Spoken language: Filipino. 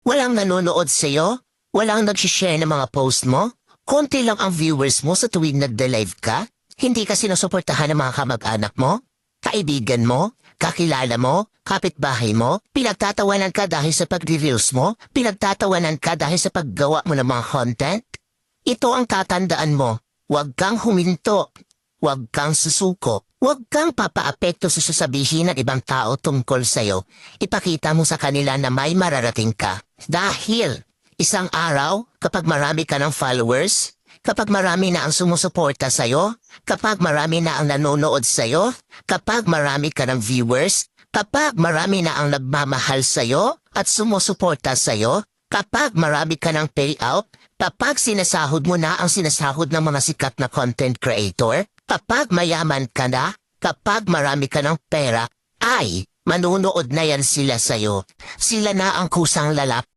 Walang nanonood sa'yo? Walang nag-share ng mga post mo? Konti lang ang viewers mo sa tuwing nagde-live ka? Hindi ka sinusuportahan ng mga kamag-anak mo? Kaibigan mo? Kakilala mo? Kapitbahay mo? Pinagtatawanan ka dahil sa pagre-reels mo? Pinagtatawanan ka dahil sa paggawa mo ng mga content? Ito ang tatandaan mo. Huwag kang huminto. Huwag kang susuko. Huwag kang papaapekto sa sasabihin ng ibang tao tungkol sa'yo. Ipakita mo sa kanila na may mararating ka. Dahil isang araw, kapag marami ka ng followers, kapag marami na ang sumusuporta sa'yo, kapag marami na ang nanonood sa'yo, kapag marami ka ng viewers, kapag marami na ang nagmamahal sa'yo at sumusuporta sa'yo, kapag marami ka ng payout, kapag sinasahod mo na ang sinasahod ng mga sikat na content creator, kapag mayaman ka na, kapag marami ka ng pera, ay manunood na yan sila sa'yo. Sila na ang kusang lalap